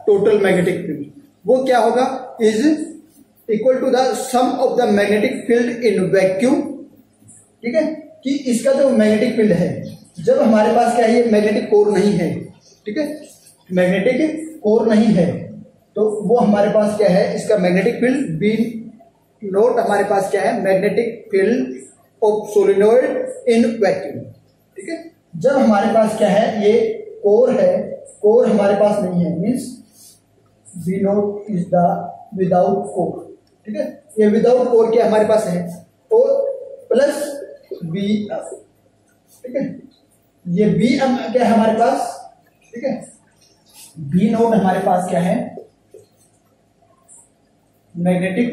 Speaker 1: total magnetic field, वो क्या होगा, is equal to the sum of the magnetic field in vacuum. ठीक है, कि इसका जो मैग्नेटिक फील्ड है, जब हमारे पास क्या है, ये मैग्नेटिक कोर नहीं है, ठीक है, मैग्नेटिक कोर नहीं है, तो वो हमारे पास क्या है, इसका मैग्नेटिक फील्ड बी नोट हमारे पास क्या है, magnetic field of solenoid in vacuum. ठीक है, जब हमारे पास क्या है, ये कोर है, कोर हमारे पास नहीं है, means B nought is the without core. ठीक है, ये विदाउट कोर क्या हमारे पास है, और प्लस बी, ठीक है, ये बी क्या है हमारे पास, ठीक है, बी नोट हमारे पास क्या है, मैग्नेटिक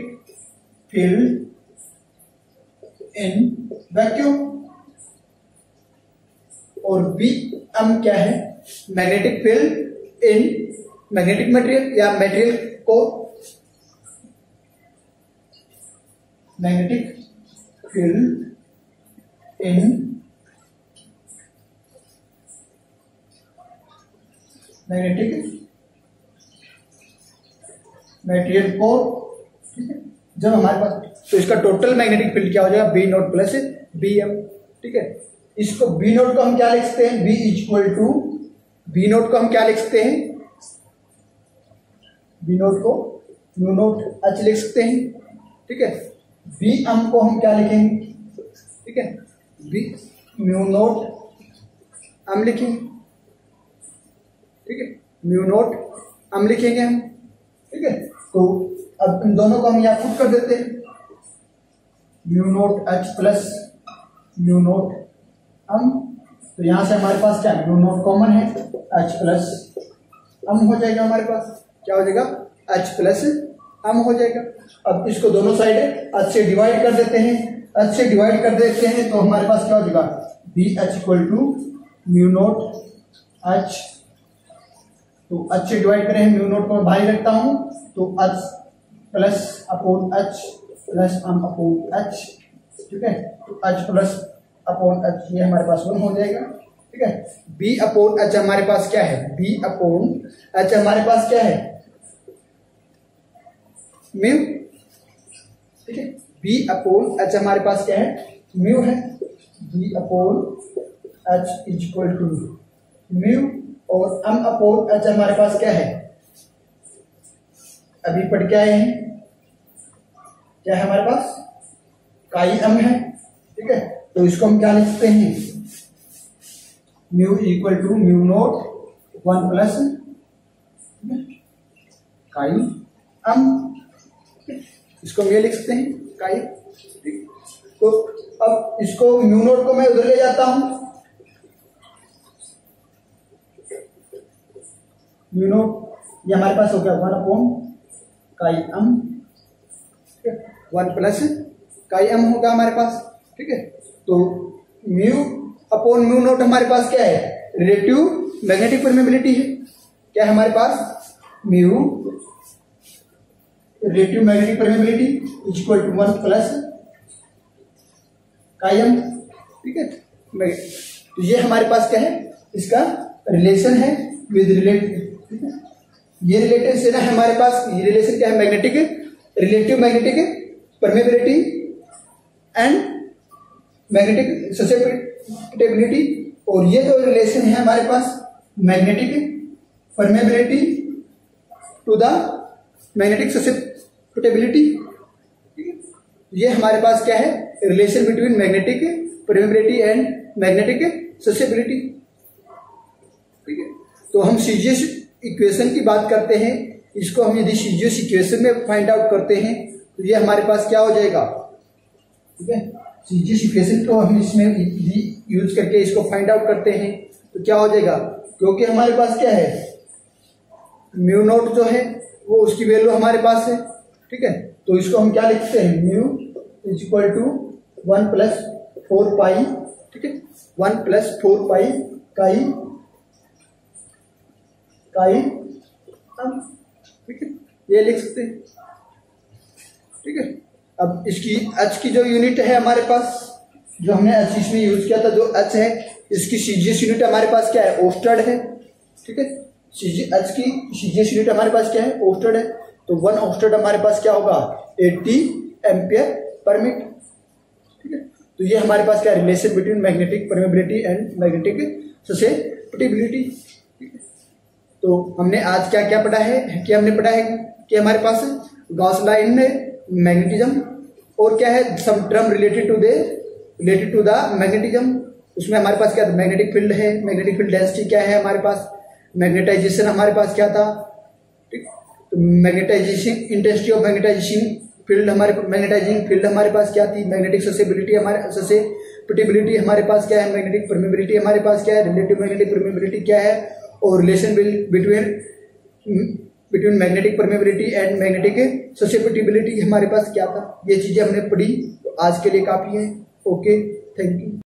Speaker 1: फील्ड इन वैक्यूम। और बी एम क्या है, magnetic field in magnetic material या मटेरियल को magnetic field in magnetic material को, ठीक है, जब हमारे पास, तो इसका टोटल मैग्नेटिक फील्ड क्या हो जाएगा, B nought plus B M, ठीक है। इसको बी नोट को हम क्या लिख सकते हैं, B equal to, B nought को हम क्या लिख सकते हैं, बी नोट को म्यू नोट एच लिख सकते हैं, ठीक है। बी एम को हम क्या लिखेंगे, ठीक है, बी म्यू नोट एम लिखेंगे, ठीक है, म्यू नोट एम लिखेंगे हम, ठीक है। तो अब इन दोनों को हम यहां पुट कर देते हैं, mu nought H plus mu nought M, तो यहां से हमारे पास क्या है, म्यू नोट कॉमन है, एच प्लस एम हो जाएगा, हमारे पास क्या हो जाएगा, एच प्लस एम हो जाएगा। अब इसको दोनों साइड एच से डिवाइड कर देते हैं, एच से डिवाइड कर देते हैं तो हमारे पास क्या हो जाएगा, B H equal to mu nought H, तो एच से डिवाइड करें, म्यू नोट को बाहर रखता हूं, तो H plus upon H plus M upon H, ठीक है, तो एच प्लस अपॉन एच ये हमारे पास 1 हो जाएगा, ठीक है। बी अपॉन एच हमारे पास क्या है, बी अपॉन एच हमारे पास क्या है, म्यू, ठीक है, बी अपॉन एच हमारे पास क्या है, म्यू है, B upon H is equal to mu, और एम अपॉन एच हमारे पास क्या है, अभी पढ़ के आए हैं, क्या है हमारे पास, काई एम है, ठीक है। तो इसको हम क्या लिख सकते हैं, mu equal to mu nought 1 plus chi M, इसको हम ये लिख सकते हैं काई, ठीक। तो अब इसको म्यू नोट को मैं उधर ले जाता हूं, म्यू नोट ये हमारे पास हो गया 1 अपॉन काई एम, 1 प्लस काई एम होगा हमारे पास, ठीक है। तो म्यू अपॉन म्यू नोट हमारे पास क्या है, रिलेटिव मैग्नेटिक परमेबिलिटी है, क्या है हमारे पास, mu relative magnetic permeability is equal to 1 plus chi M, ठीक है। तो ये हमारे पास क्या है, इसका रिलेशन है विद रिलेटिव, ठीक है। ये रिलेशन है हमारे पास, ये रिलेशन क्या है, magnetic relative magnetic permeability and magnetic susceptibility, और ये जो रिलेशन है हमारे पास magnetic permeability to the magnetic susceptibility, ठीक है। ये हमारे पास क्या है, relation between magnetic permeability and magnetic susceptibility, ठीक है। तो हम सीजीएस इक्वेशन की बात करते हैं, इसको हम यदि सीजीएस इक्वेशन में फाइंड आउट करते हैं तो ये हमारे पास क्या हो जाएगा, ठीक है। सीजीएस इक्वेशन को हम इसमें यूज करके इसको फाइंड आउट करते हैं तो क्या हो जाएगा, क्योंकि हमारे पास क्या है, म्यू नोट जो है वो उसकी वैल्यू हमारे पास है, ठीक है। तो इसको हम क्या लिखते हैं, mu is equal to 1 plus 4 pi, ठीक है, 1 प्लस 4 पाई काई काई, ठीक है, ये लिख सकते हैं, ठीक है। अब इसकी एच की जो यूनिट है हमारे पास, जो हमने एच इसमें यूज किया था, जो एच है इसकी सीजीएस यूनिट हमारे पास क्या है, ओस्टर्ड है, ठीक है। एच की सीजीएस यूनिट हमारे पास क्या है, ओस्टर्ड है, तो 1 ओस्टर्ड हमारे पास क्या होगा, 80 एम्पियर पर मीटर, ठीक है। तो ये हमारे पास क्या है, relation between magnetic permeability and magnetic susceptibility, ठीक है। तो हमने आज क्या क्या पढ़ा है, कि हमने पढ़ा है कि हमारे पास गॉस लाइन में मैग्नेटिज्म और क्या है, some term related to the magnetism, उसमें हमारे पास क्या था, मैग्नेटिक फील्ड है, मैग्नेटिक फील्ड डेंसिटी क्या है हमारे पास, मैग्नेटाइजेशन हमारे पास क्या था, ठीक। तो magnetization intensity of magnetization field हमारे मैग्नेटाइजिंग फील्ड हमारे पास क्या थी, मैग्नेटिक ससेबिलिटी हमारे ससेप्टिबिलिटी हमारे पास क्या है, मैग्नेटिक परमेबिलिटी हमारे पास क्या है, रिलेटिव मैग्नेटिक परमेबिलिटी क्या है, और relation between magnetic permeability and magnetic susceptibility हमारे पास क्या था। ये चीजें हमने पढ़ी, तो आज के लिए काफी है। Okay, thank you.